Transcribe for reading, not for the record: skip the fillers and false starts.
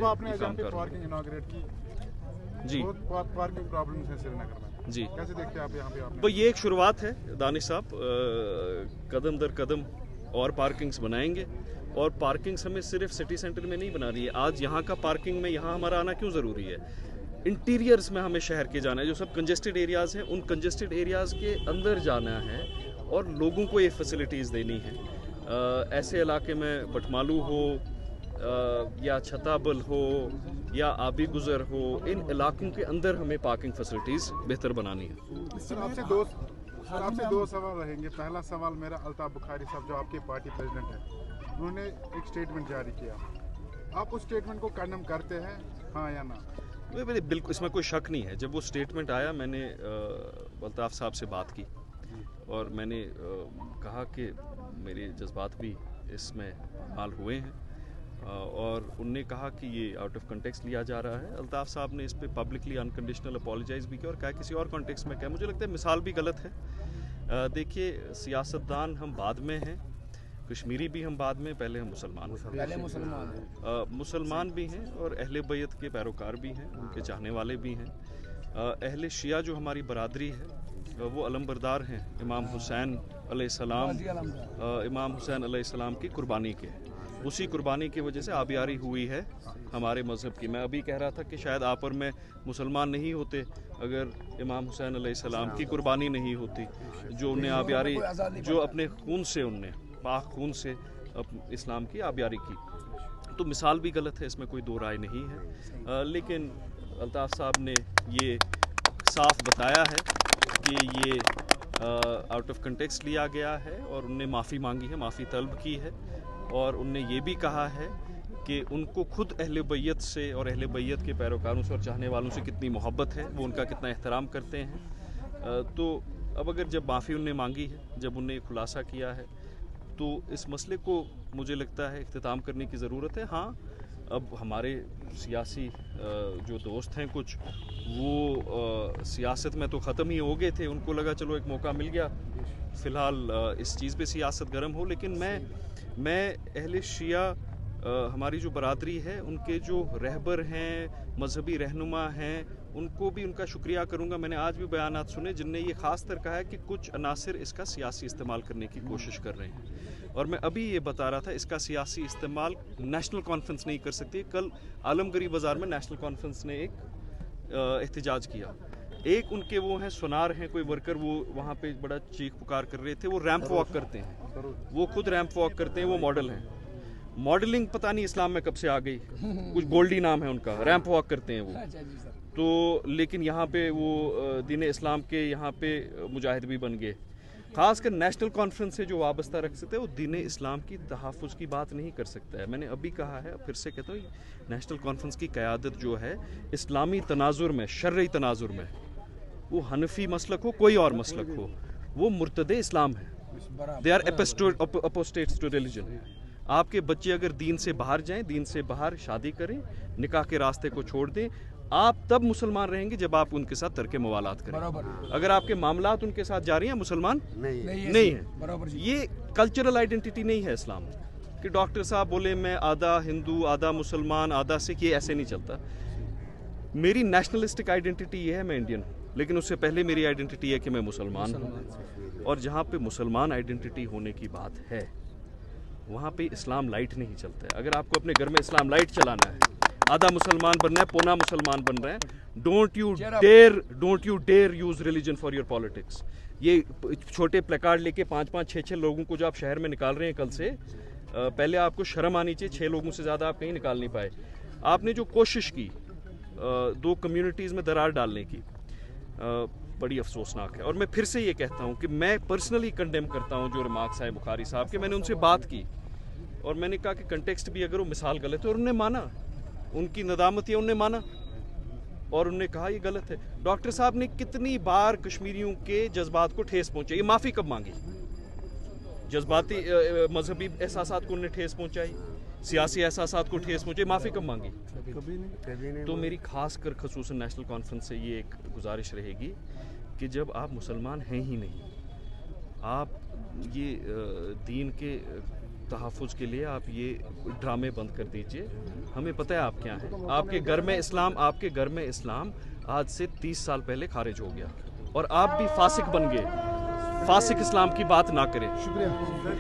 आपने यहाँ पे पार्किंग इनॉग्रेट की जी, पार्किंग प्रॉब्लम्स है श्रीनगर में जी, कैसे देखते हैं आप यहाँ पे? आपने ये एक शुरुआत है दानिश साहब, कदम दर कदम और पार्किंग्स बनाएंगे। और पार्किंग्स हमें सिर्फ सिटी सेंटर में नहीं बनानी है। आज यहाँ का पार्किंग में यहाँ हमारा आना क्यों ज़रूरी है? इंटीरियर्स में हमें शहर के जाना है, जो सब कंजेस्टेड एरियाज़ हैं उन कंजेस्टेड एरियाज़ के अंदर जाना है और लोगों को ये फैसिलिटीज़ देनी है। ऐसे इलाके में बटमालू हो या छताबल हो या आबी गुजर हो, इन इलाकों के अंदर हमें पार्किंग फैसिलिटीज़ बेहतर बनानी है। सर आपसे दो सवाल रहेंगे। पहला सवाल मेरा, अल्ताफ बुखारी साहब जो आपके पार्टी प्रेसिडेंट है, उन्होंने एक स्टेटमेंट जारी किया, आप उस स्टेटमेंट को कंडेम करते हैं, हाँ या ना? बिल्कुल, इसमें कोई शक नहीं है। जब वो स्टेटमेंट आया मैंने अल्ताफ साहब से बात की और मैंने कहा कि मेरे जज्बात भी इसमें हाल हुए हैं और उनने कहा कि ये आउट ऑफ कंटेक्स्ट लिया जा रहा है। अल्ताफ साहब ने इस पे पब्लिकली अनकंडीशनल अपोलोजाइज भी किया और कहा किसी और कॉन्टेक्स्ट में क्या। मुझे लगता है मिसाल भी गलत है। देखिए, सियासतदान हम बाद में हैं, कश्मीरी भी हम बाद में, पहले हम मुसलमान हैं। मुसलमान भी हैं और अहले बैत के पैरोकार भी हैं, उनके चाहने वाले भी हैं। अहले शिया जो हमारी बरादरी है वो अलमबरदार हैं इमाम हुसैन अलैहिस्सलाम की कुर्बानी के। उसी कुर्बानी की वजह से आबियारी हुई है हमारे मज़हब की। मैं अभी कह रहा था कि शायद आप और मैं मुसलमान नहीं होते अगर इमाम हुसैन अलैहिस्सलाम की कुर्बानी नहीं होती, जो उन्हें आबियारी, जो अपने खून से, उनने पाक खून से इस्लाम की आबियारी की। तो मिसाल भी गलत है, इसमें कोई दो राय नहीं है। लेकिन अल्ताफ़ साहब ने ये साफ बताया है कि ये आउट ऑफ कंटेक्स्ट लिया गया है और उनने माफ़ी मांगी है, माफ़ी तलब की है और उनने ये भी कहा है कि उनको खुद अहले बैत से और अहले बैत के पैरोकारों से और चाहने वालों से कितनी मोहब्बत है, वो उनका कितना एहतराम करते हैं। तो अब अगर जब माफ़ी उनने मांगी है, जब उनने खुलासा किया है, तो इस मसले को मुझे लगता है इख्तिताम करने की ज़रूरत है। हाँ, अब हमारे सियासी जो दोस्त हैं कुछ, वो सियासत में तो ख़त्म ही हो गए थे, उनको लगा चलो एक मौका मिल गया फ़िलहाल इस चीज़ पे सियासत गर्म हो। लेकिन मैं अहले शिया हमारी जो बरादरी है, उनके जो रहबर हैं, मजहबी रहनुमा हैं, उनको भी उनका शुक्रिया करूंगा। मैंने आज भी बयानात सुने जिनने ये ख़ास कर कहा है कि कुछ अनासिर इसका सियासी इस्तेमाल करने की कोशिश कर रहे हैं और मैं अभी ये बता रहा था इसका सियासी इस्तेमाल नेशनल कॉन्फ्रेंस नहीं कर सकती। कल आलमगरी बाज़ार में नेशनल कॉन्फ्रेंस ने एक एहतजाज किया। एक उनके वो हैं सुनार हैं कोई वर्कर, वो वहाँ पे बड़ा चीख पुकार कर रहे थे। वो रैंप वॉक करते हैं, वो खुद रैंप वॉक करते हैं, वो मॉडल हैं। मॉडलिंग पता नहीं इस्लाम में कब से आ गई, कुछ गोल्डी नाम है उनका, रैंप वॉक करते हैं वो तो। लेकिन यहाँ पे वो दीन इस्लाम के यहाँ पे मुजाहिद भी बन गए। खासकर नेशनल कॉन्फ्रेंस से जो वाबस्ता रख सकते हैं, वो दीन इस्लाम की तहफ़्फ़ुज़ की बात नहीं कर सकता है। मैंने अभी कहा है, फिर से कहता हूँ, नेशनल कॉन्फ्रेंस की क़यादत जो है इस्लामी तनाजुर में, शर्ई तनाजुर में, वो हनफी मसलक हो कोई और मसलक हो, वो मुर्तदे इस्लाम है। They are apostates to religion. आपके बच्चे अगर दीन से बाहर जाएं, दीन से बाहर शादी करें, निकाह के रास्ते को छोड़ दें, आप तब मुसलमान रहेंगे जब आप उनके साथ तर्के मवालात करें। अगर आपके मामलात उनके साथ जारी हैं, मुसलमान नहीं है। ये कल्चरल आइडेंटिटी नहीं है इस्लाम कि डॉक्टर साहब बोले मैं आधा हिंदू, आधा मुसलमान, आधा सिख, ये ऐसे नहीं चलता। मेरी नेशनलिस्टिक आइडेंटिटी ये है, मैं इंडियन हूँ, लेकिन उससे पहले मेरी आइडेंटिटी है कि मैं मुसलमान हूँ। और जहाँ पे मुसलमान आइडेंटिटी होने की बात है, वहाँ पे इस्लाम लाइट नहीं चलता है। अगर आपको अपने घर में इस्लाम लाइट चलाना है, आधा मुसलमान बनना है, पौना मुसलमान बन रहे हैं, don't you dare use religion for your politics. ये छोटे प्लेकार्ड लेके 5-5, 6-6 लोगों को जो आप शहर में निकाल रहे हैं कल से, पहले आपको शर्म आनी चाहिए। 6 लोगों से ज़्यादा आप कहीं निकाल नहीं पाए। आपने जो कोशिश की 2 कम्युनिटीज़ में दरार डालने की, बड़ी अफसोसनाक है। और मैं फिर से ये कहता हूँ कि मैं पर्सनली कंडेम करता हूँ जो रिमार्क्स आए बुखारी साहब के। मैंने उनसे बात की और मैंने कहा कि कंटेक्स्ट भी अगर वो मिसाल गलत है, और उन्होंने माना, उनकी नदामत है, उन्होंने माना और उन्होंने कहा ये गलत है। डॉक्टर साहब ने कितनी बार कश्मीरियों के जज्बात को ठेस पहुँचाई, ये माफ़ी कब मांगी? जज्बाती मजहबी एहसासात को उन्हें ठेस पहुँचाई, सियासी एहसासात को ठेस पहुँचाई, माफ़ी कब मांगी? कभी नहीं। तो मेरी खास कर खसूसन नेशनल कॉन्फ्रेंस से ये एक गुजारिश रहेगी कि जब आप मुसलमान हैं ही नहीं आप ये दीन के तहफ़्फ़ुज़ के लिए आप ये ड्रामे बंद कर दीजिए। हमें पता है आप क्या हैं। आपके घर में इस्लाम आज से 30 साल पहले खारिज हो गया और आप भी फासिक बन गए। फासिक इस्लाम की बात ना करें। शुक्रिया।